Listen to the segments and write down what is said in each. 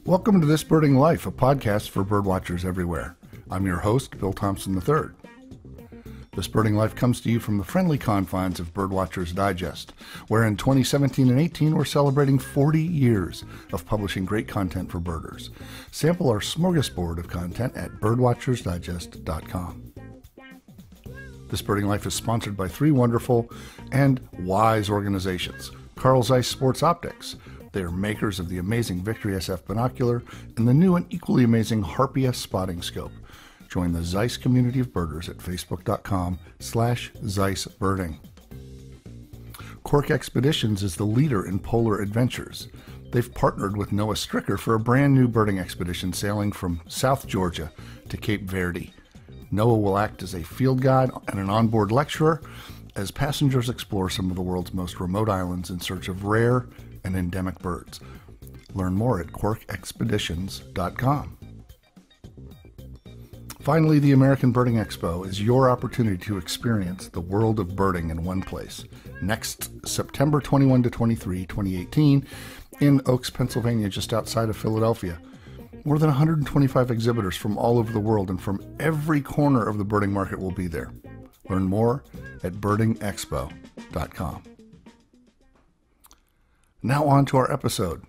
Welcome to This Birding Life, a podcast for birdwatchers everywhere. I'm your host, Bill Thompson III. This Birding Life comes to you from the friendly confines of Birdwatchers Digest, where in 2017 and 18 we're celebrating 40 years of publishing great content for birders. Sample our smorgasbord of content at birdwatchersdigest.com. This Birding Life is sponsored by three wonderful and wise organizations. Carl Zeiss Sports Optics. They are makers of the amazing Victory SF binocular and the new and equally amazing Harpia spotting scope. Join the Zeiss community of birders at facebook.com/ZeissBirding. Cork Expeditions is the leader in polar adventures. They've partnered with Noah Stricker for a brand new birding expedition sailing from South Georgia to Cape Verde. Noah will act as a field guide and an onboard lecturer as passengers explore some of the world's most remote islands in search of rare and endemic birds. Learn more at corkexpeditions.com. Finally, the American Birding Expo is your opportunity to experience the world of birding in one place. Next September 21 to 23, 2018, in Oaks, Pennsylvania, just outside of Philadelphia. More than 125 exhibitors from all over the world and from every corner of the birding market will be there. Learn more at birdingexpo.com. Now on to our episode.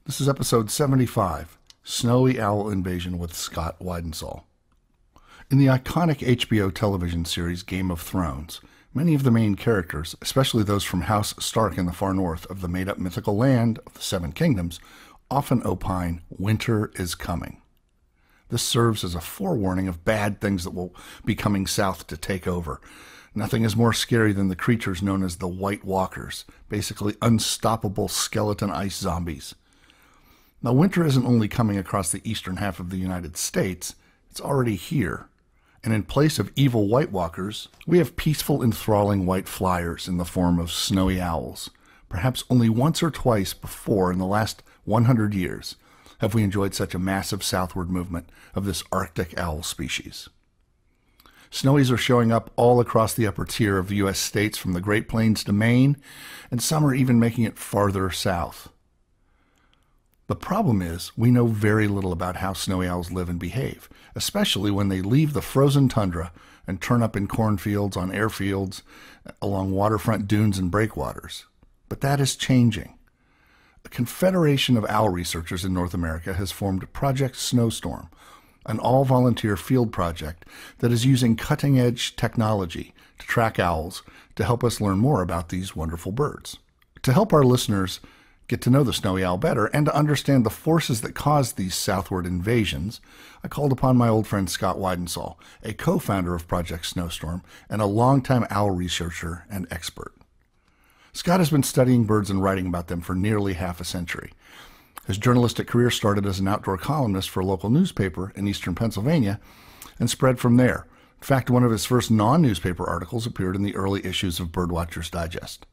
This is episode 75, Snowy Owl Invasion with Scott Weidensaul. In the iconic HBO television series Game of Thrones, many of the main characters, especially those from House Stark in the far north of the made-up mythical land of the Seven Kingdoms, often opine winter is coming. This serves as a forewarning of bad things that will be coming south to take over. Nothing is more scary than the creatures known as the White Walkers, basically unstoppable skeleton ice zombies. Now, winter isn't only coming across the eastern half of the United States, it's already here. And in place of evil White Walkers, we have peaceful, enthralling white flyers in the form of snowy owls. Perhaps only once or twice before in the last 100 years have we enjoyed such a massive southward movement of this Arctic owl species. Snowies are showing up all across the upper tier of the U.S. states from the Great Plains to Maine, and some are even making it farther south. The problem is, we know very little about how snowy owls live and behave, especially when they leave the frozen tundra and turn up in cornfields, on airfields, along waterfront dunes and breakwaters. But that is changing. A confederation of owl researchers in North America has formed Project Snowstorm, an all-volunteer field project that is using cutting-edge technology to track owls to help us learn more about these wonderful birds. To help our listeners get to know the snowy owl better and to understand the forces that cause these southward invasions, I called upon my old friend Scott Weidensaul, a co-founder of Project Snowstorm and a longtime owl researcher and expert. Scott has been studying birds and writing about them for nearly half a century. His journalistic career started as an outdoor columnist for a local newspaper in eastern Pennsylvania and spread from there. In fact, one of his first non-newspaper articles appeared in the early issues of Birdwatchers Digest.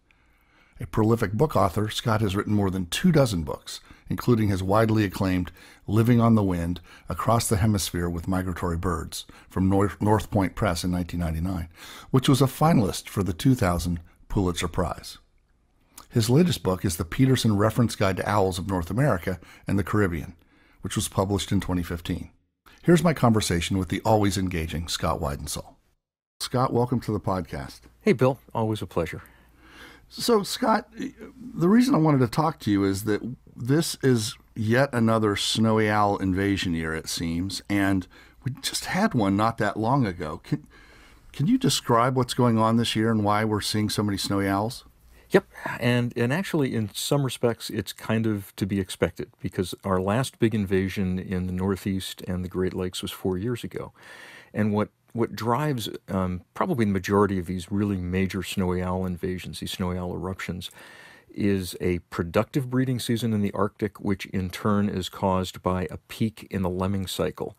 A prolific book author, Scott has written more than 24 books, including his widely acclaimed Living on the Wind, Across the Hemisphere with Migratory Birds, from North Point Press in 1999, which was a finalist for the 2000 Pulitzer Prize. His latest book is the Peterson Reference Guide to Owls of North America and the Caribbean, which was published in 2015. Here's my conversation with the always engaging Scott Weidensaul. Scott, welcome to the podcast. Hey, Bill. Always a pleasure. So, Scott, the reason I wanted to talk to you is that this is yet another snowy owl invasion year, it seems, and we just had one not that long ago. Can you describe what's going on this year and why we're seeing so many snowy owls? Yep, and actually in some respects it's kind of to be expected because our last big invasion in the Northeast and the Great Lakes was 4 years ago. And what drives probably the majority of these really major snowy owl invasions, these snowy owl eruptions, is a productive breeding season in the Arctic, which in turn is caused by a peak in the lemming cycle.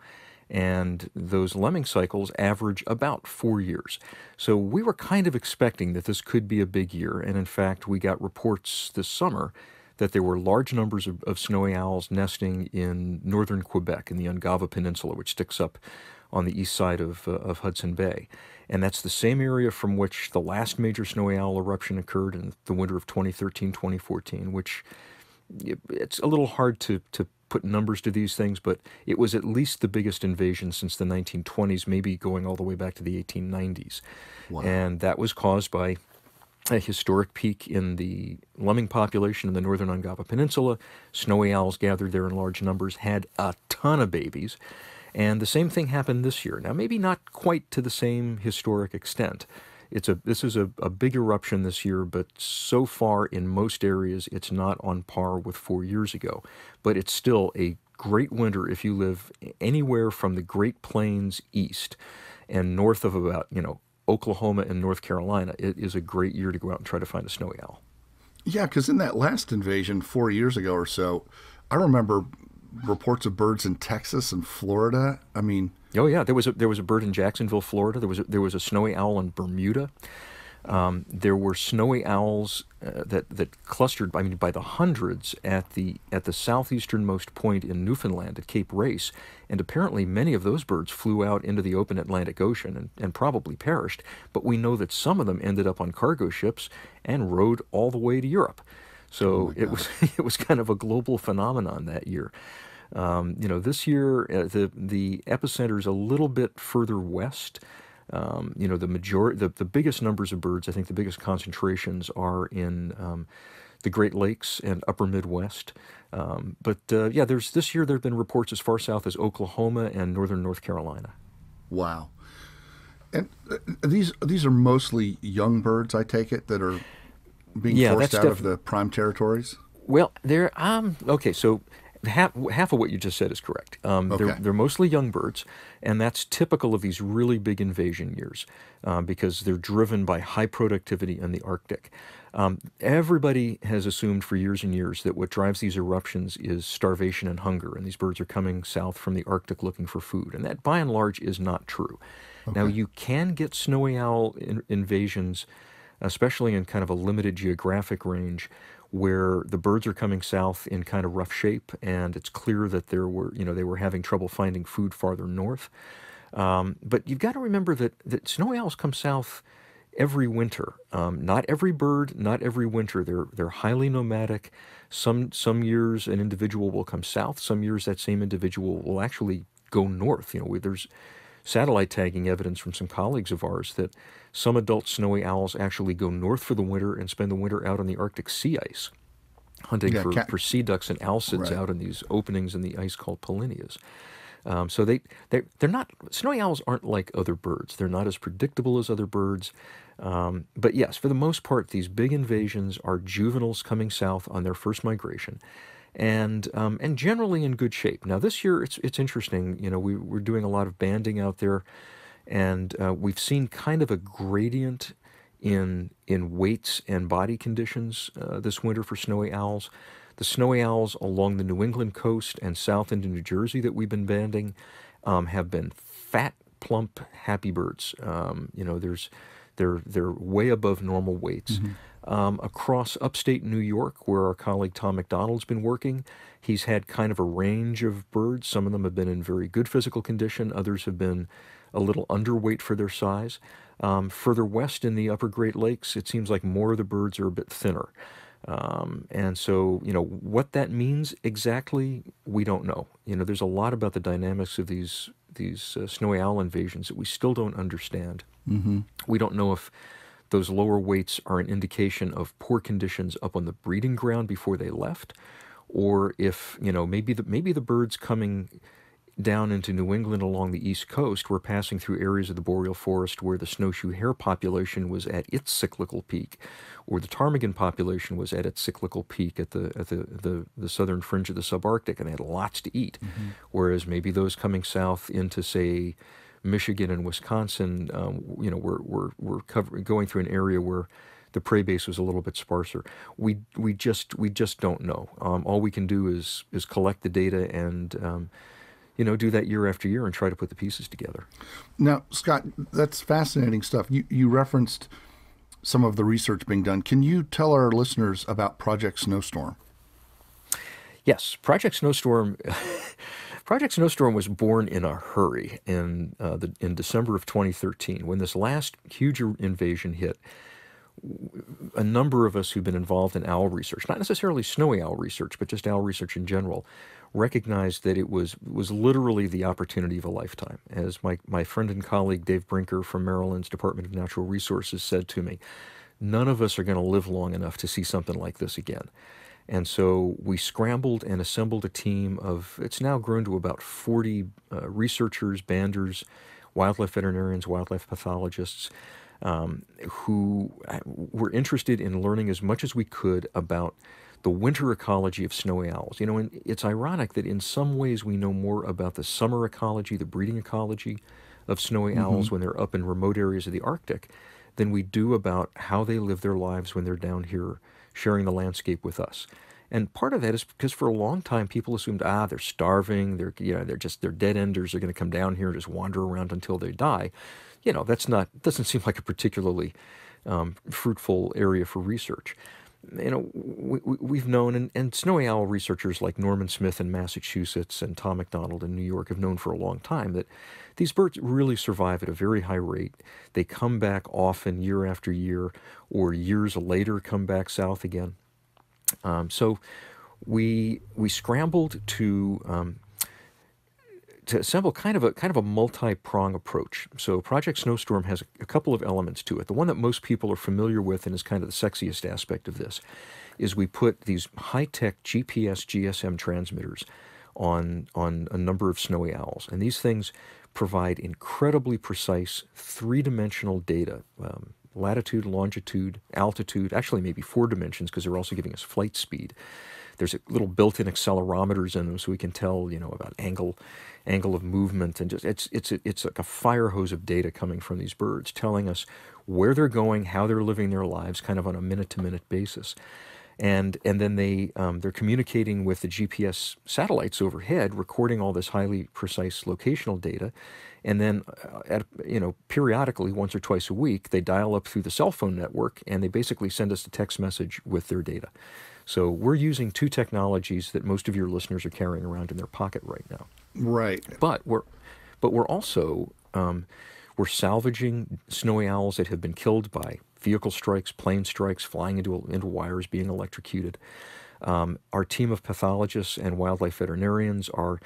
And those lemming cycles average about 4 years. So we were kind of expecting that this could be a big year, and in fact we got reports this summer that there were large numbers of snowy owls nesting in northern Quebec in the Ungava Peninsula, which sticks up on the east side of Hudson Bay. And that's the same area from which the last major snowy owl eruption occurred in the winter of 2013-2014, which it's a little hard to put numbers to these things, but it was at least the biggest invasion since the 1920s, maybe going all the way back to the 1890s. Wow. And that was caused by a historic peak in the lemming population in the northern Ungava Peninsula. Snowy owls gathered there in large numbers, had a ton of babies, and the same thing happened this year. Now, maybe not quite to the same historic extent. This is a big eruption this year, but so far in most areas it's not on par with 4 years ago. But it's still a great winter if you live anywhere from the Great Plains east and north of about, Oklahoma and North Carolina. It is a great year to go out and try to find a snowy owl. Yeah, because in that last invasion 4 years ago or so, I remember reports of birds in Texas and Florida. I mean, oh yeah, there was a bird in Jacksonville, Florida. There was a snowy owl in Bermuda. There were snowy owls that clustered, by the hundreds at the southeasternmost point in Newfoundland at Cape Race, and apparently many of those birds flew out into the open Atlantic Ocean and probably perished. But we know that some of them ended up on cargo ships and rode all the way to Europe. So it was kind of a global phenomenon that year. This year the epicenter is a little bit further west. The biggest numbers of birds, I think the biggest concentrations are in the Great Lakes and upper Midwest. This year there have been reports as far south as Oklahoma and northern North Carolina. Wow. And these are mostly young birds, I take it, that are being forced out of the prime territories? Well, they're okay, so half of what you just said is correct. They're mostly young birds, and that's typical of these really big invasion years because they're driven by high productivity in the Arctic. Everybody has assumed for years and years that what drives these eruptions is starvation and hunger, and these birds are coming south from the Arctic looking for food, and that by and large is not true. Okay. Now, you can get snowy owl invasions, especially in kind of a limited geographic range, where the birds are coming south in kind of rough shape, and it's clear that they were having trouble finding food farther north. But you've got to remember that snowy owls come south every winter. Not every bird, not every winter. They're highly nomadic. Some years an individual will come south. Some years that same individual will actually go north. There's satellite tagging evidence from some colleagues of ours that some adult snowy owls actually go north for the winter and spend the winter out on the Arctic sea ice, hunting for sea ducks and alcids out in these openings in the ice called polynias. So they're not, snowy owls aren't like other birds. They're not as predictable as other birds. But yes, for the most part, these big invasions are juveniles coming south on their first migration, and generally in good shape. Now this year it's interesting. We're doing a lot of banding out there, and we've seen kind of a gradient in weights and body conditions this winter for snowy owls. The snowy owls along the New England coast and south into New Jersey that we've been banding have been fat, plump, happy birds. They're way above normal weights. Mm-hmm. Across upstate New York, where our colleague Tom McDonald's been working, he's had kind of a range of birds. Some of them have been in very good physical condition. Others have been a little underweight for their size. Further west in the upper Great Lakes, it seems like more of the birds are a bit thinner. And so, what that means exactly, we don't know. There's a lot about the dynamics of these snowy owl invasions that we still don't understand. Mm-hmm. We don't know if those lower weights are an indication of poor conditions up on the breeding ground before they left, or if, maybe the birds coming down into New England along the East Coast were passing through areas of the boreal forest where the snowshoe hare population was at its cyclical peak, or the ptarmigan population was at its cyclical peak at the southern fringe of the subarctic, and they had lots to eat. Mm-hmm. Whereas maybe those coming south into, say, Michigan and Wisconsin, we're going through an area where the prey base was a little bit sparser. We just don't know. All we can do is collect the data and do that year after year and try to put the pieces together. Now, Scott, that's fascinating stuff. You referenced some of the research being done. Can you tell our listeners about Project Snowstorm? Yes, Project Snowstorm. Project Snowstorm was born in a hurry in December of 2013 when this last huge invasion hit. a number of us who've been involved in owl research, not necessarily snowy owl research, but just owl research in general, recognized that it was literally the opportunity of a lifetime. As my friend and colleague Dave Brinker from Maryland's Department of Natural Resources said to me, none of us are going to live long enough to see something like this again. And so we scrambled and assembled a team of, it's now grown to about 40 researchers, banders, wildlife veterinarians, wildlife pathologists, who were interested in learning as much as we could about the winter ecology of snowy owls. You know, and it's ironic that in some ways we know more about the summer ecology, the breeding ecology of snowy owls when they're up in remote areas of the Arctic than we do about how they live their lives when they're down here sharing the landscape with us. And part of that is because for a long time people assumed, they're starving, they're dead enders, they're going to come down here and just wander around until they die. You know, doesn't seem like a particularly fruitful area for research. You know, we've known, and snowy owl researchers like Norman Smith in Massachusetts and Tom McDonald in New York have known for a long time that these birds really survive at a very high rate. They come back often year after year, or years later come back south again. So we scrambled to assemble kind of a multi-prong approach. So Project Snowstorm has a couple of elements to it. The one that most people are familiar with and is kind of the sexiest aspect of this is we put these high-tech GPS, GSM transmitters on a number of snowy owls. And these things provide incredibly precise three-dimensional data, latitude, longitude, altitude, actually maybe 4 dimensions because they're also giving us flight speed. There's a little built-in accelerometers in them so we can tell, you know, about angle of movement, and just it's like a fire hose of data coming from these birds telling us where they're going, how they're living their lives, kind of on a minute-to-minute basis. And then they're communicating with the GPS satellites overhead, recording all this highly precise locational data, and then periodically, once or twice a week, they dial up through the cell phone network and they basically send us a text message with their data. So we're using 2 technologies that most of your listeners are carrying around in their pocket right now. Right. But we're also we're salvaging snowy owls that have been killed by vehicle strikes, plane strikes, flying into wires, being electrocuted. Our team of pathologists and wildlife veterinarians are,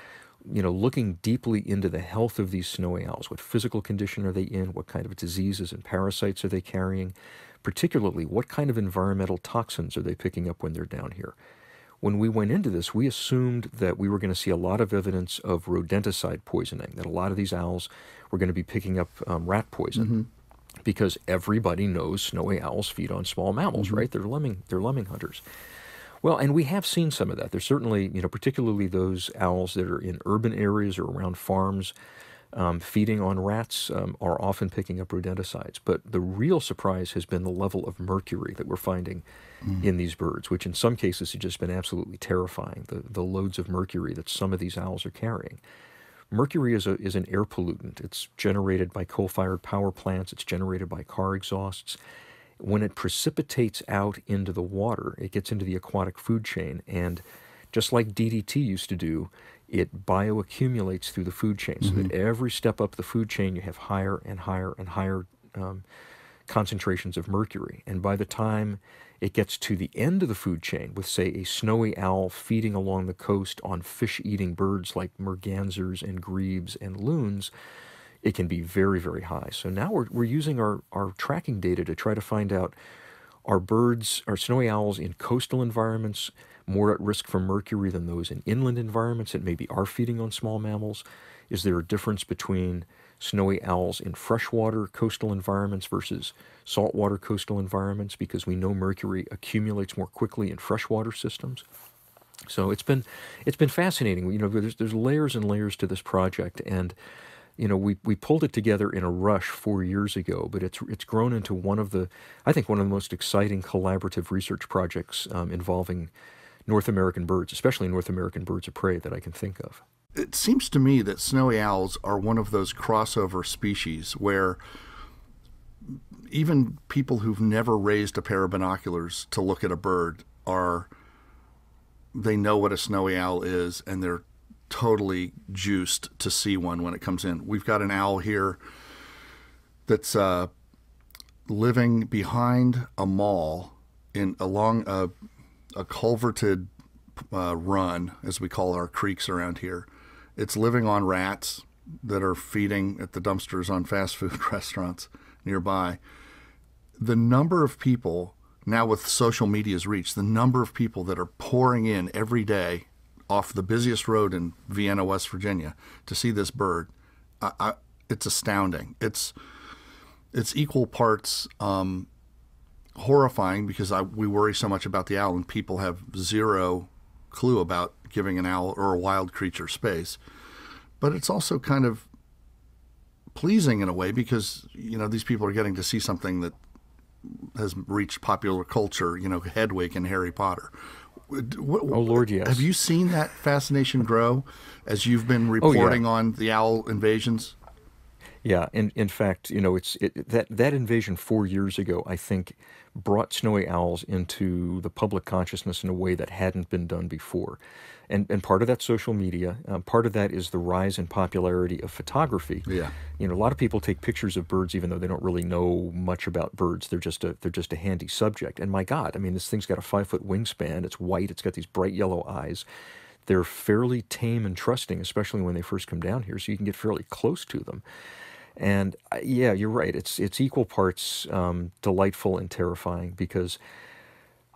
looking deeply into the health of these snowy owls. What physical condition are they in? What kind of diseases and parasites are they carrying? Particularly, what kind of environmental toxins are they picking up when they're down here? When we went into this, we assumed that we were going to see a lot of evidence of rodenticide poisoning, that a lot of these owls were going to be picking up rat poison, because everybody knows snowy owls feed on small mammals, right? They're lemming hunters. Well, and we have seen some of that. There's certainly, particularly those owls that are in urban areas or around farms, feeding on rats, are often picking up rodenticides. But the real surprise has been the level of mercury that we're finding in these birds, which in some cases has just been absolutely terrifying, the loads of mercury that some of these owls are carrying. Mercury is an air pollutant. It's generated by coal-fired power plants. It's generated by car exhausts. When it precipitates out into the water, it gets into the aquatic food chain, and just like DDT used to do, it bioaccumulates through the food chain, so that every step up the food chain you have higher and higher and higher concentrations of mercury. And by the time it gets to the end of the food chain, with, say, a snowy owl feeding along the coast on fish-eating birds like mergansers and grebes and loons, it can be very, very high. So now we're using our tracking data to try to find out, are snowy owls in coastal environments more at risk for mercury than those in inland environments that maybe are feeding on small mammals? Is there a difference between snowy owls in freshwater coastal environments versus saltwater coastal environments? Because we know mercury accumulates more quickly in freshwater systems. So it's been fascinating. There's layers and layers to this project, and we pulled it together in a rush 4 years ago, but it's grown into one of the most exciting collaborative research projects involving North American birds, especially North American birds of prey, that I can think of. It seems to me that snowy owls are one of those crossover species where even people who've never raised a pair of binoculars to look at a bird they know what a snowy owl is, and they're totally juiced to see one when it comes in. We've got an owl here that's living behind a mall along a culverted run, as we call our creeks around here. It's living on rats that are feeding at the dumpsters on fast food restaurants nearby. The number of people, now with social media's reach, the number of people that are pouring in every day off the busiest road in Vienna, West Virginia, to see this bird, it's astounding. It's equal parts horrifying because we worry so much about the owl, and people have zero clue about giving an owl or a wild creature space. But it's also kind of pleasing in a way because, these people are getting to see something that has reached popular culture, Hedwig and Harry Potter. Oh, Lord, yes. Have you seen that fascination grow as you've been reporting on the owl invasions? Yeah, and in fact, that invasion 4 years ago, I think, brought snowy owls into the public consciousness in a way that hadn't been done before. And part of that social media, part of that is the rise in popularity of photography. Yeah. A lot of people take pictures of birds even though they don't really know much about birds. They're just a handy subject. And my God, this thing's got a 5-foot wingspan. It's white. It's got these bright yellow eyes. They're fairly tame and trusting, especially when they first come down here, so you can get fairly close to them. And yeah, you're right. It's equal parts delightful and terrifying because,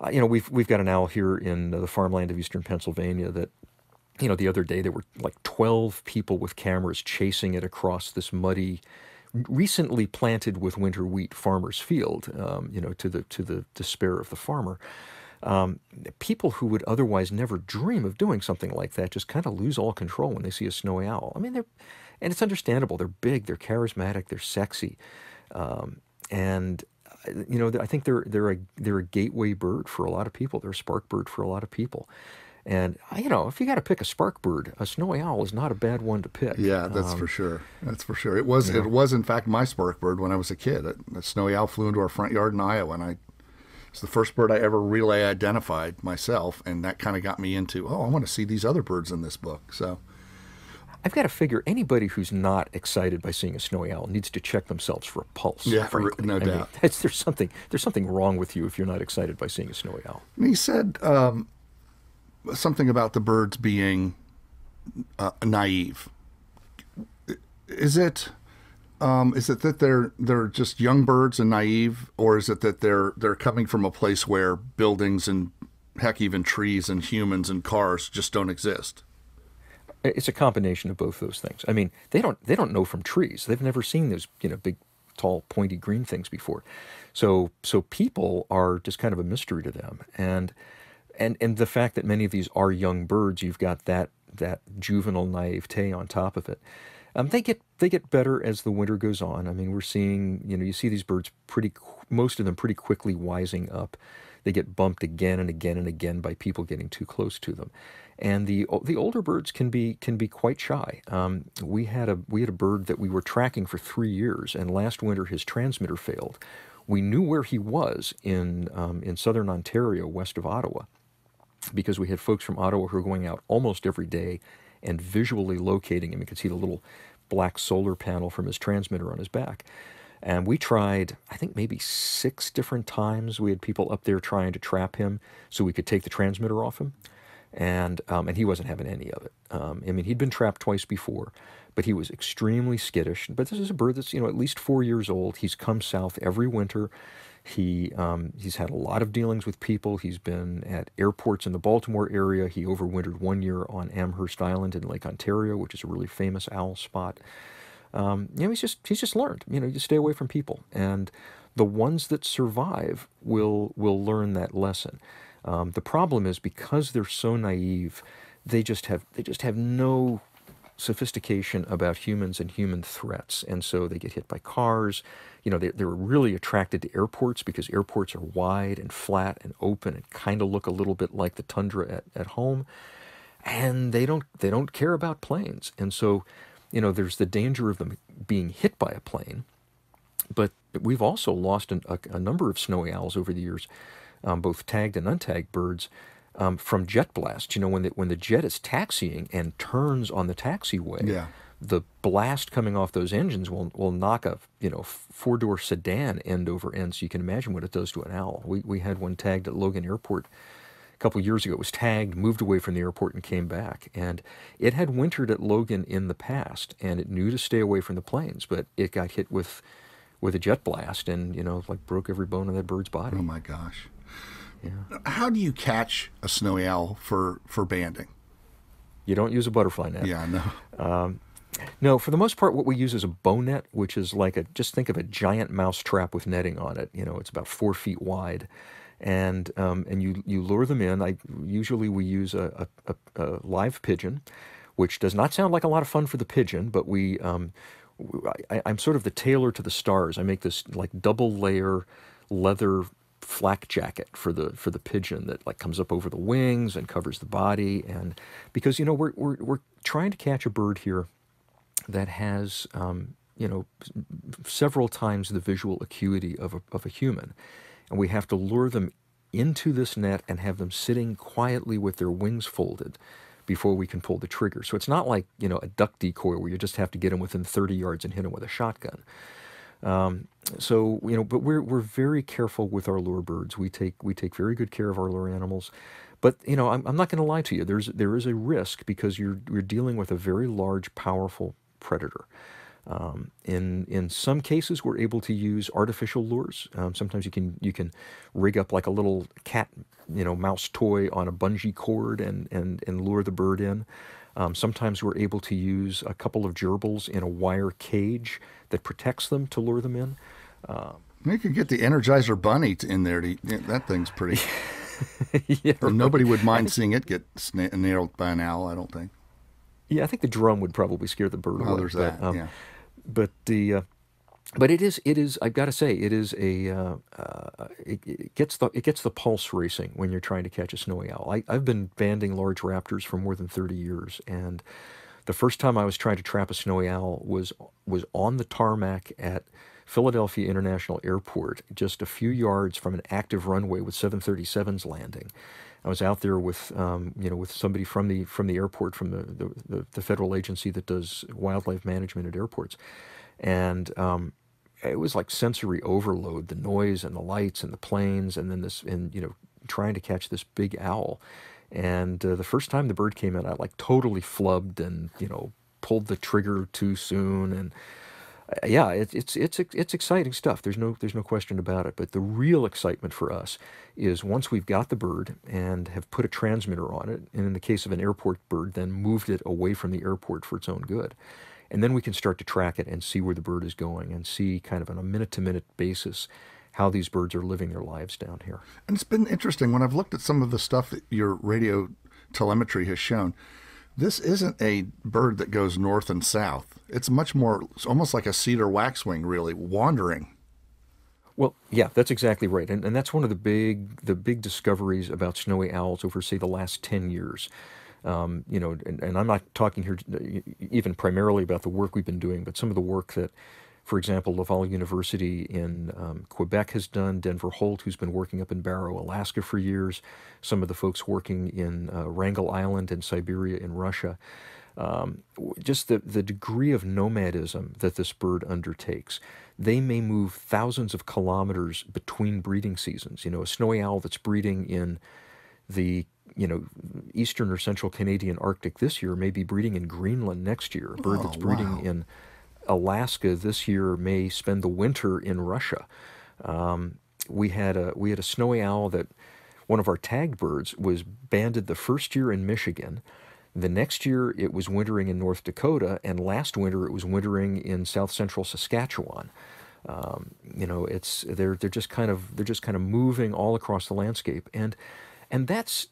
we've got an owl here in the farmland of eastern Pennsylvania that, the other day there were like 12 people with cameras chasing it across this muddy, recently planted with winter wheat farmer's field, to the despair of the farmer. People who would otherwise never dream of doing something like that just kind of lose all control when they see a snowy owl. And it's understandable. They're big, they're charismatic, they're sexy, and I think they're a gateway bird for a lot of people. They're a spark bird for a lot of people. And if you got to pick a spark bird, a snowy owl is not a bad one to pick. Yeah, that's for sure. That's for sure. It was in fact my spark bird when I was a kid. A snowy owl flew into our front yard in Iowa, and it's the first bird I ever relay identified myself, and that kind of got me into, I want to see these other birds in this book. So I've got to figure anybody who's not excited by seeing a snowy owl needs to check themselves for a pulse. Yeah, frankly. no doubt. There's something wrong with you if you're not excited by seeing a snowy owl. And he said something about the birds being naive. Is it that they're just young birds and naive, or is it that they're coming from a place where buildings and heck even trees and humans and cars just don't exist? It's a combination of both those things. They don't know from trees. They've never seen those big, tall, pointy green things before. So people are just kind of a mystery to them. And the fact that many of these are young birds, you've got that juvenile naivete on top of it. They get better as the winter goes on. We're seeing, you see these birds most of them pretty quickly wising up. They get bumped again and again and again by people getting too close to them. And the older birds can be quite shy. We had a bird that we were tracking for 3 years, and last winter his transmitter failed. We knew where he was in southern Ontario, west of Ottawa, because we had folks from Ottawa who were going out almost every day and visually locating him. You could see the little black solar panel from his transmitter on his back. And we tried, I think, maybe 6 different times. We had people up there trying to trap him so we could take the transmitter off him. And he wasn't having any of it. He'd been trapped twice before, but he was extremely skittish. But this is a bird that's, at least 4 years old. He's come south every winter. He's had a lot of dealings with people. He's been at airports in the Baltimore area. He overwintered 1 year on Amherst Island in Lake Ontario, which is a really famous owl spot. He's just learned, you stay away from people. And the ones that survive will learn that lesson. The problem is because they're so naive, they just have no sophistication about humans and human threats, and so they get hit by cars. They're really attracted to airports because airports are wide and flat and open and kind of look a little bit like the tundra at home, and they don't care about planes. And so, there's the danger of them being hit by a plane. But we've also lost a number of snowy owls over the years, both tagged and untagged birds, from jet blasts. When the jet is taxiing and turns on the taxiway, the blast coming off those engines will knock a four-door sedan end over end. So you can imagine what it does to an owl. We had one tagged at Logan Airport a couple years ago. It was tagged, moved away from the airport, and came back. And it had wintered at Logan in the past, and it knew to stay away from the planes, but it got hit with a jet blast, and like broke every bone in that bird's body. Oh my gosh! Yeah. How do you catch a snowy owl for banding? You don't use a butterfly net. Yeah, no. No, for the most part, what we use is a bow net, which is like just think of a giant mouse trap with netting on it. It's about 4 feet wide, and you lure them in. Usually we use a live pigeon, which does not sound like a lot of fun for the pigeon, but I'm sort of the tailor to the stars. I make this like double layer leather flak jacket for the pigeon that like comes up over the wings and covers the body, and because we're trying to catch a bird here that has several times the visual acuity of a human, and we have to lure them into this net and have them sitting quietly with their wings folded before we can pull the trigger. So it's not like a duck decoy where you just have to get them within 30 yards and hit them with a shotgun. But we're very careful with our lure birds. We take very good care of our lure animals. But I'm not going to lie to you. There is a risk because you're dealing with a very large, powerful predator. In some cases, we're able to use artificial lures. Sometimes you can rig up like a little cat, mouse toy on a bungee cord and lure the bird in. Sometimes we're able to use a couple of gerbils in a wire cage that protects them to lure them in. You could get the Energizer Bunny in there. That thing's pretty. Yeah, right. Nobody would mind seeing it get nailed by an owl, I don't think. Yeah, I think the drum would probably scare the bird away. Oh, there's that. Yeah. But it is. I've got to say, it is it gets the pulse racing when you're trying to catch a snowy owl. I've been banding large raptors for more than 30 years, and the first time I was trying to trap a snowy owl was on the tarmac at Philadelphia International Airport, just a few yards from an active runway with 737s landing. I was out there with with somebody from the airport, from the federal agency that does wildlife management at airports, and it was like sensory overload, the noise and the lights and the planes, and then trying to catch this big owl. And the first time the bird came in, I like totally flubbed and pulled the trigger too soon, and yeah, it's exciting stuff. There's no question about it. But the real excitement for us is once we've got the bird and have put a transmitter on it, and in the case of an airport bird, then moved it away from the airport for its own good. And then we can start to track it and see where the bird is going and see kind of on a minute-to-minute basis how these birds are living their lives down here. And it's been interesting when I've looked at some of the stuff that your radio telemetry has shown. This isn't a bird that goes north and south. It's it's almost like a cedar waxwing, really, wandering. Well, yeah, that's exactly right. And that's one of the big discoveries about snowy owls over, say, the last 10 years. And I'm not talking here even primarily about the work we've been doing, but some of the work that, for example, Laval University in Quebec has done, Denver Holt, who's been working up in Barrow, Alaska for years, some of the folks working in Wrangel Island in Siberia in Russia. Just the degree of nomadism that this bird undertakes. They may move thousands of kilometers between breeding seasons. A snowy owl that's breeding in the eastern or central Canadian Arctic this year may be breeding in Greenland next year. A bird that's breeding in Alaska this year may spend the winter in Russia. We had a snowy owl that one of our tagged birds was banded the first year in Michigan. The next year it was wintering in North Dakota, and last winter it was wintering in south central Saskatchewan. They're just kind of moving all across the landscape, and that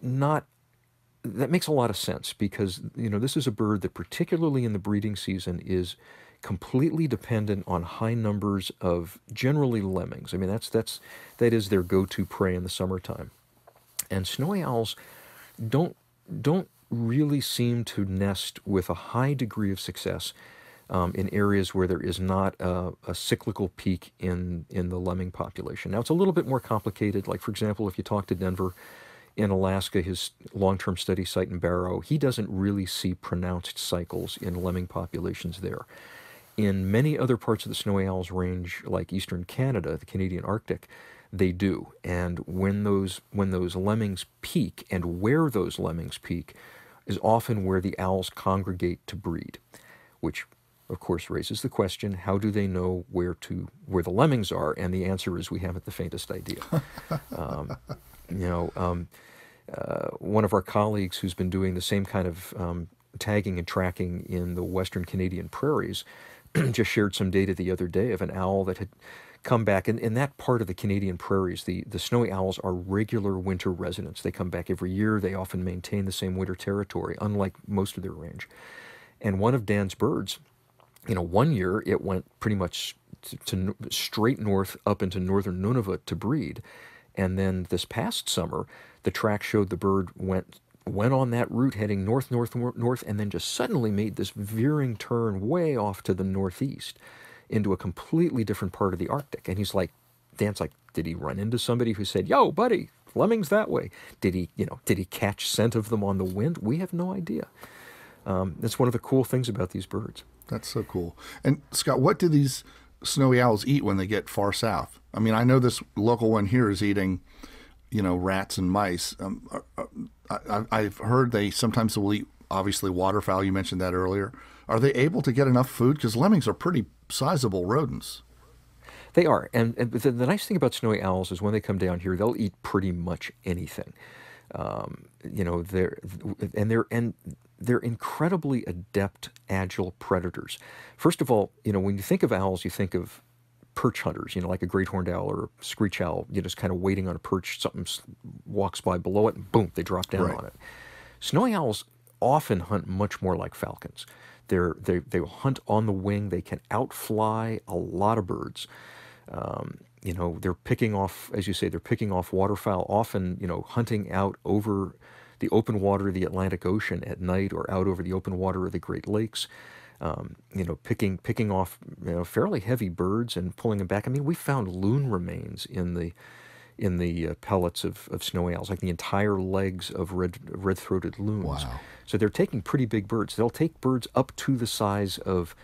makes a lot of sense because this is a bird that, particularly in the breeding season, is completely dependent on high numbers of generally lemmings. I mean, that is their go-to prey in the summertime. And snowy owls don't really seem to nest with a high degree of success in areas where there is not a cyclical peak in the lemming population. Now, it's a little bit more complicated. Like, for example, if you talk to Denver, in Alaska, his long-term study site in Barrow, he doesn't really see pronounced cycles in lemming populations there. In many other parts of the snowy owl's range, like eastern Canada, the Canadian Arctic, they do. And when those lemmings peak, and where those lemmings peak, is often where the owls congregate to breed, which of course raises the question: how do they know where the lemmings are? And the answer is, we haven't the faintest idea. um, you know, one of our colleagues who's been doing the same kind of tagging and tracking in the western Canadian prairies just shared some data the other day of an owl that had come back. In that part of the Canadian prairies, the snowy owls are regular winter residents. They come back every year. They often maintain the same winter territory, unlike most of their range. And one of Dan's birds, one year it went pretty much to straight north up into northern Nunavut to breed. And then this past summer, the track showed the bird went on that route heading north, and then just suddenly made this veering turn way off to the northeast into a completely different part of the Arctic. And Dan's like, did he run into somebody who said, "Yo, buddy, lemmings that way"? Did he catch scent of them on the wind? We have no idea. That's one of the cool things about these birds. That's so cool. And Scott, what do these snowy owls eat when they get far south? I mean, I know this local one here is eating, rats and mice. I've heard they sometimes will eat, obviously, waterfowl. You mentioned that earlier. Are they able to get enough food? Because lemmings are pretty sizable rodents. They are. And the nice thing about snowy owls is when they come down here, they'll eat pretty much anything. They're incredibly adept, agile predators. First of all, when you think of owls, you think of perch hunters, like a great horned owl or a screech owl, just kind of waiting on a perch, something walks by below it, and boom, they drop down on it. Snowy owls often hunt much more like falcons. They will hunt on the wing. They can outfly a lot of birds. They're picking off, as you say, they're picking off waterfowl, often, hunting out over the open water of the Atlantic Ocean at night, or out over the open water of the Great Lakes. Picking off fairly heavy birds and pulling them back. I mean, we found loon remains in the pellets of snowy owls, like the entire legs of red-throated loons. Wow. So they're taking pretty big birds. They'll take birds up to the size of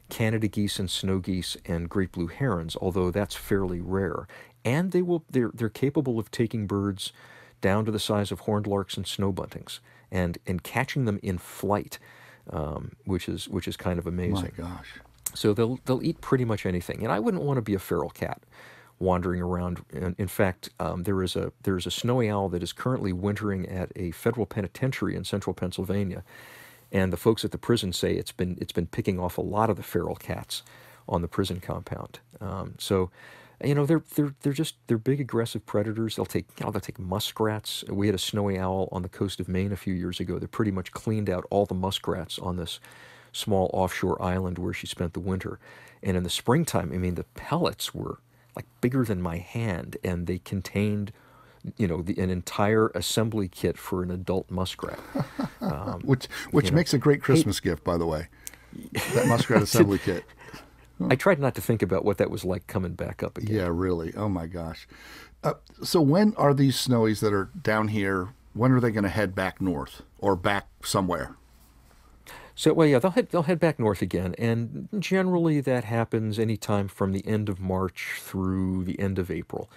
Canada geese and snow geese and great blue herons, although that's fairly rare. And they're capable of taking birds down to the size of horned larks and snow buntings and catching them in flight. Which is kind of amazing. My gosh! So they'll eat pretty much anything, and I wouldn't want to be a feral cat wandering around. In fact, there is a snowy owl that is currently wintering at a federal penitentiary in central Pennsylvania, and the folks at the prison say it's been picking off a lot of the feral cats on the prison compound. They're big aggressive predators. They'll take muskrats. We had a snowy owl on the coast of Maine a few years ago that pretty much cleaned out all the muskrats on this small offshore island where she spent the winter. And in the springtime, I mean, the pellets were like bigger than my hand, and they contained, an entire assembly kit for an adult muskrat. Which makes a great Christmas gift, by the way. That muskrat assembly kit. I tried not to think about what that was like coming back up again. Yeah, really. Oh my gosh. So when are these snowies that are down here, when are they going to head back north or back somewhere? So, well, yeah, they'll head back north again, and generally that happens anytime from the end of March through the end of April.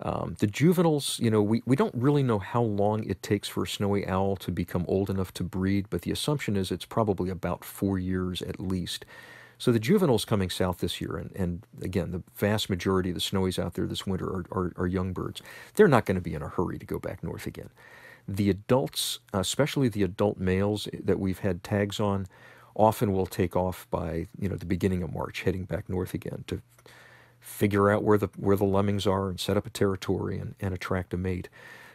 The juveniles, we don't really know how long it takes for a snowy owl to become old enough to breed, but the assumption is it's probably about 4 years at least. So the juveniles coming south this year, and again, the vast majority of the snowies out there this winter are young birds. They're not going to be in a hurry to go back north again. The adults, especially the adult males that we've had tags on, often will take off by the beginning of March, heading back north again to figure out where the lemmings are and set up a territory and attract a mate.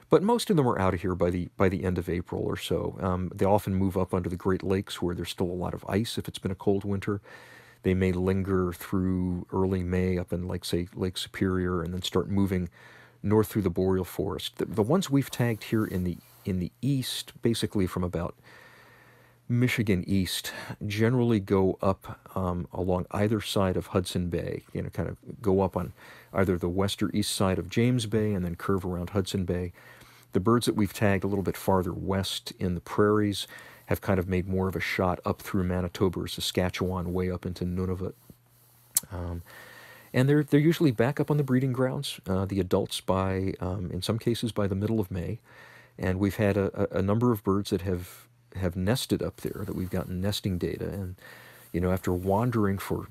But most of them are out of here by the end of April or so. They often move up onto the Great Lakes where there's still a lot of ice if it's been a cold winter. They may linger through early May up in, like, say, Lake Superior, and then start moving north through the boreal forest. The ones we've tagged here in the east, basically from about Michigan east, generally go up along either side of Hudson Bay, kind of go up on either the west or east side of James Bay and then curve around Hudson Bay. The birds that we've tagged a little bit farther west in the prairies have kind of made more of a shot up through Manitoba or Saskatchewan, way up into Nunavut. And they're usually back up on the breeding grounds, the adults by, in some cases, by the middle of May. And we've had a number of birds that have nested up there, that we've gotten nesting data. And, after wandering for,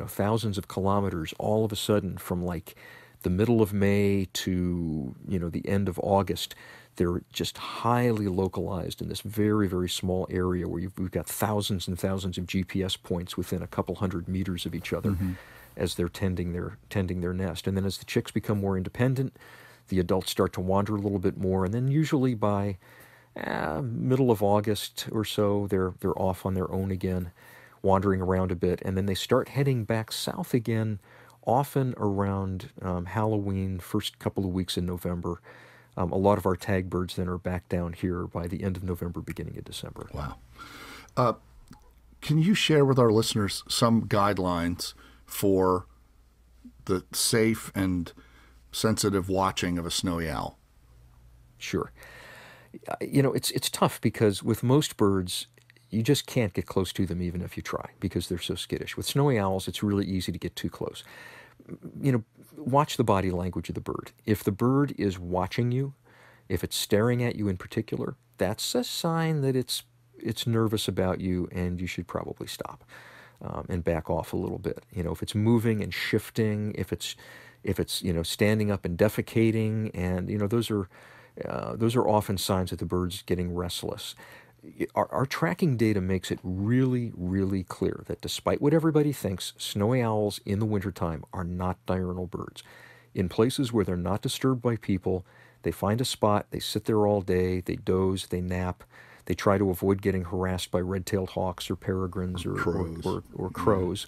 thousands of kilometers, all of a sudden from like the middle of May to, the end of August, they're just highly localized in this very, very small area where we've got thousands and thousands of GPS points within a couple hundred meters of each other as they're tending their nest. And then as the chicks become more independent, the adults start to wander a little bit more, and then usually by middle of August or so, they're off on their own again, wandering around a bit, and then they start heading back south again, often around Halloween, first couple of weeks in November. A lot of our tag birds then are back down here by the end of November, beginning of December. Wow. Can you share with our listeners some guidelines for the safe and sensitive watching of a snowy owl? Sure. It's tough because with most birds, you just can't get close to them even if you try because they're so skittish. With snowy owls, it's really easy to get too close. Watch the body language of the bird. If the bird is watching you, if it's staring at you in particular, that's a sign that it's nervous about you and you should probably stop and back off a little bit. If it's moving and shifting, if it's standing up and defecating, and those are often signs that the bird's getting restless. Our tracking data makes it really, really clear that despite what everybody thinks, snowy owls in the wintertime are not diurnal birds. In places where they're not disturbed by people, they find a spot, they sit there all day, they doze, they nap, they try to avoid getting harassed by red-tailed hawks or peregrines or crows.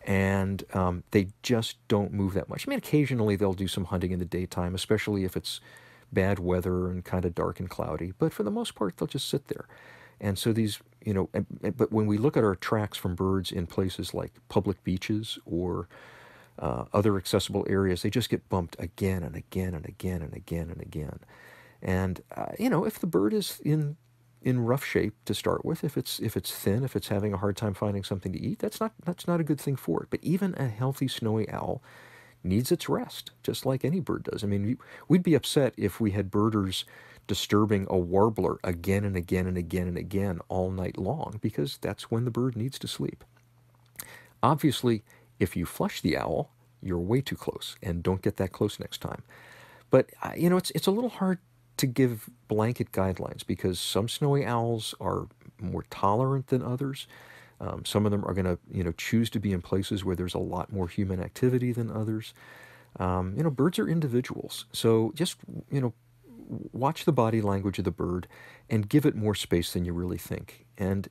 And they just don't move that much. I mean, occasionally they'll do some hunting in the daytime, especially if it's bad weather and kind of dark and cloudy. But for the most part, they'll just sit there. And so these, but when we look at our tracks from birds in places like public beaches or other accessible areas, they just get bumped again and again and again and again and again. And, if the bird is in rough shape to start with, if it's thin, if it's having a hard time finding something to eat, that's not a good thing for it. But even a healthy snowy owl needs its rest, just like any bird does. I mean, we'd be upset if we had birders disturbing a warbler again and again and again and again all night long, because that's when the bird needs to sleep. Obviously, if you flush the owl, you're way too close, and don't get that close next time. But, it's a little hard to give blanket guidelines because some snowy owls are more tolerant than others. Some of them are going to, choose to be in places where there's a lot more human activity than others. Birds are individuals. So just, watch the body language of the bird and give it more space than you really think. And,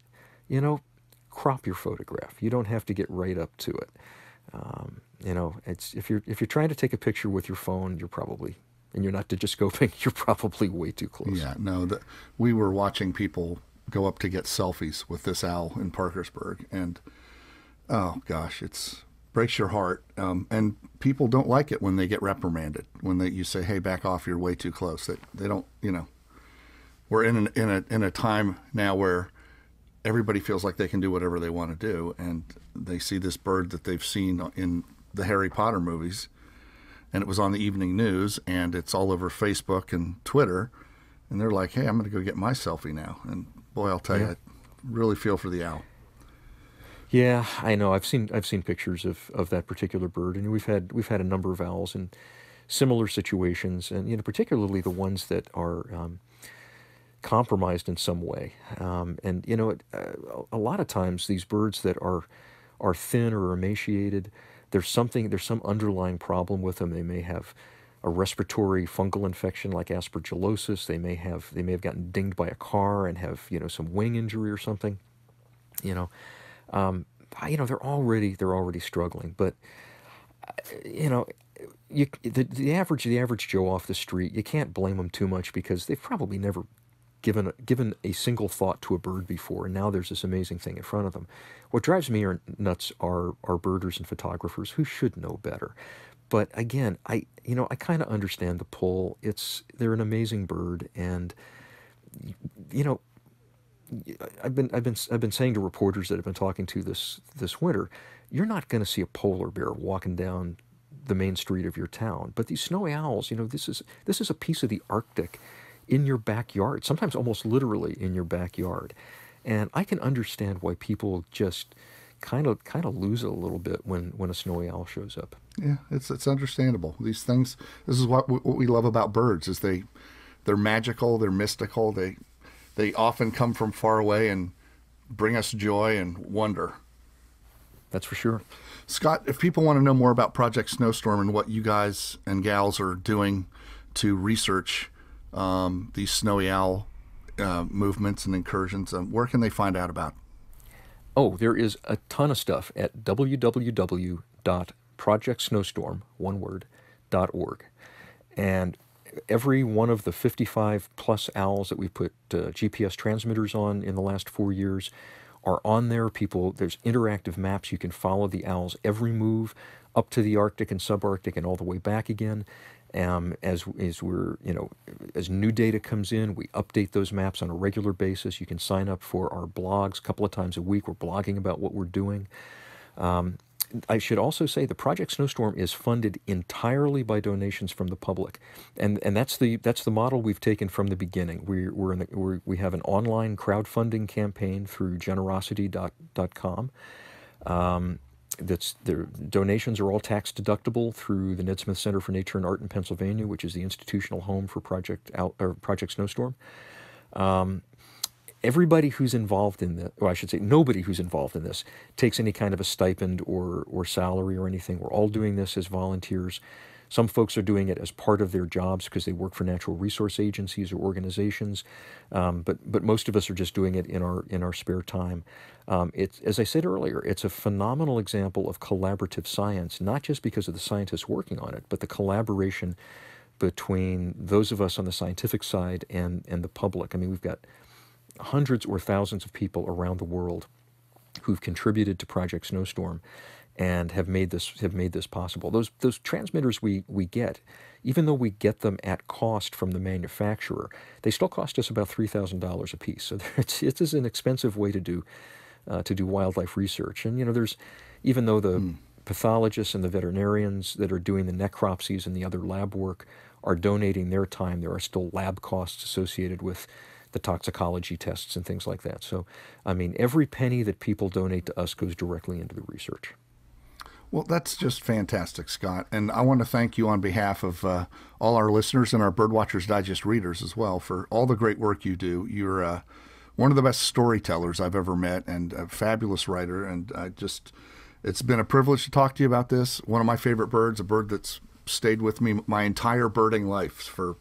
crop your photograph. You don't have to get right up to it. If you're trying to take a picture with your phone, and you're not digiscoping, you're probably way too close. Yeah, no, we were watching people go up to get selfies with this owl in Parkersburg, and oh gosh, it breaks your heart. And people don't like it when they get reprimanded, when you say, "Hey, back off! You're way too close." They don't, We're in a time now where everybody feels like they can do whatever they want to do, and they see this bird that they've seen in the Harry Potter movies, and it was on the evening news, and it's all over Facebook and Twitter, and they're like, "Hey, I'm going to go get my selfie now." And boy, I'll tell you, I really feel for the owl. Yeah, I know. I've seen pictures of that particular bird, and we've had a number of owls in similar situations, and particularly the ones that are compromised in some way. A lot of times these birds that are thin or emaciated, there's some underlying problem with them. They may have a respiratory fungal infection like aspergillosis. They may have gotten dinged by a car and have some wing injury or something. They're already struggling. But the average Joe off the street, you can't blame them too much because they've probably never given a single thought to a bird before, and now there's this amazing thing in front of them. What drives me nuts are birders and photographers who should know better. But again, I kind of understand the pull. They're an amazing bird, and you know, I've been saying to reporters that I've been talking to this winter, you're not going to see a polar bear walking down the main street of your town. But these snowy owls, this is a piece of the Arctic in your backyard, sometimes almost literally in your backyard. And I can understand why people just kind of lose it a little bit when a snowy owl shows up. Yeah, it's understandable. These things, this is what we love about birds, is they're magical, they're mystical, they often come from far away and bring us joy and wonder. That's for sure. Scott, if people want to know more about Project Snowstorm and what you guys and gals are doing to research these snowy owl movements and incursions, where can they find out about it? Oh, there is a ton of stuff at www.projectsnowstorm, one word, .org. And every one of the 55 plus owls that we put GPS transmitters on in the last 4 years are on there. There's interactive maps. You can follow the owls' every move up to the Arctic and subarctic and all the way back again. As new data comes in, we update those maps on a regular basis. You can sign up for our blogs a couple of times a week. We're blogging about what we're doing. I should also say the Project Snowstorm is funded entirely by donations from the public, and that's the model we've taken from the beginning. We have an online crowdfunding campaign through generosity.com. Their donations are all tax deductible through the Ned Smith Center for Nature and Art in Pennsylvania, which is the institutional home for Project Snowstorm. Everybody who's involved in this, or I should say nobody who's involved in this, takes any kind of a stipend or salary or anything. We're all doing this as volunteers. Some folks are doing it as part of their jobs because they work for natural resource agencies or organizations, but most of us are just doing it in our spare time. It's, as I said earlier, it's a phenomenal example of collaborative science, not just because of the scientists working on it, but the collaboration between those of us on the scientific side and the public. I mean, we've got hundreds or thousands of people around the world who've contributed to Project Snowstorm and have made this possible. Those transmitters we get, even though we get them at cost from the manufacturer, they still cost us about $3,000 a piece. So it is an expensive way to do wildlife research. And there's, even though the pathologists and the veterinarians that are doing the necropsies and the other lab work are donating their time, there are still lab costs associated with the toxicology tests and things like that. So, I mean, every penny that people donate to us goes directly into the research. Well, that's just fantastic, Scott. And I want to thank you on behalf of all our listeners and our Birdwatchers Digest readers as well for all the great work you do. You're one of the best storytellers I've ever met and a fabulous writer. And it's been a privilege to talk to you about this. One of my favorite birds, a bird that's stayed with me my entire birding life for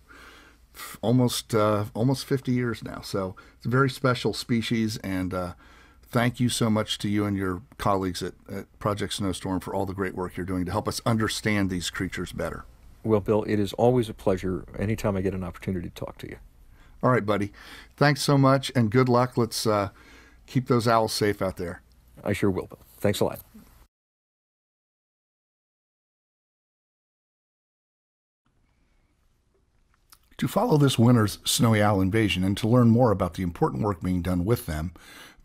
almost 50 years now. So it's a very special species, and thank you so much to you and your colleagues at Project Snowstorm for all the great work you're doing to help us understand these creatures better. Well, Bill, it is always a pleasure anytime I get an opportunity to talk to you. All right, buddy. Thanks so much, and good luck. Let's keep those owls safe out there. I sure will, Bill. Thanks a lot. To follow this winter's snowy owl invasion and to learn more about the important work being done with them,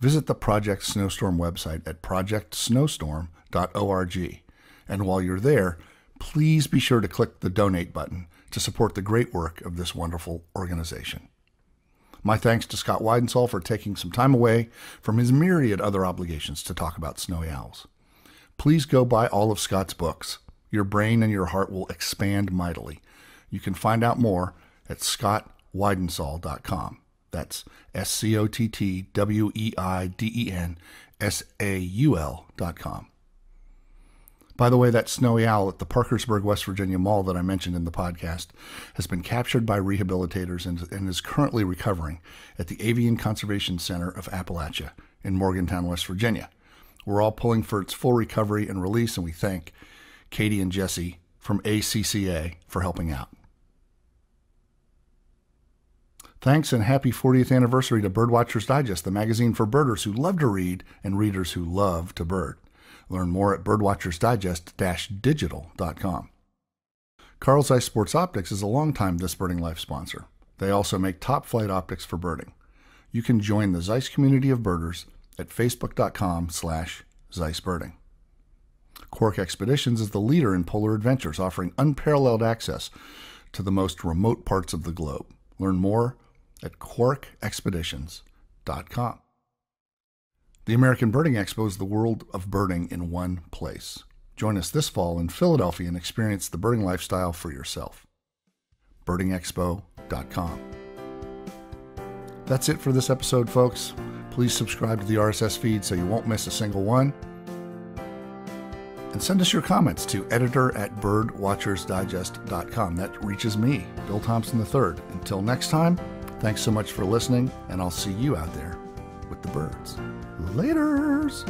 visit the Project Snowstorm website at projectsnowstorm.org. And while you're there, please be sure to click the donate button to support the great work of this wonderful organization. My thanks to Scott Weidensaul for taking some time away from his myriad other obligations to talk about snowy owls. Please go buy all of Scott's books. Your brain and your heart will expand mightily. You can find out more at scottweidensaul.com. That's ScottWeidensaul.com. By the way, that snowy owl at the Parkersburg, West Virginia Mall that I mentioned in the podcast has been captured by rehabilitators and is currently recovering at the Avian Conservation Center of Appalachia in Morgantown, West Virginia. We're all pulling for its full recovery and release, and we thank Katie and Jesse from ACCA for helping out. Thanks and happy 40th anniversary to Birdwatchers Digest, the magazine for birders who love to read and readers who love to bird. Learn more at birdwatchersdigest-digital.com. Carl Zeiss Sports Optics is a longtime This Birding Life sponsor. They also make top-flight optics for birding. You can join the Zeiss community of birders at facebook.com/ZeissBirding. Quark Expeditions is the leader in polar adventures, offering unparalleled access to the most remote parts of the globe. Learn more at quarkexpeditions.com. The American Birding Expo is the world of birding in one place. Join us this fall in Philadelphia and experience the birding lifestyle for yourself. birdingexpo.com. That's it for this episode, folks. Please subscribe to the RSS feed so you won't miss a single one. And send us your comments to editor@birdwatchersdigest.com. That reaches me, Bill Thompson III. Until next time, thanks so much for listening, and I'll see you out there with the birds. Laters!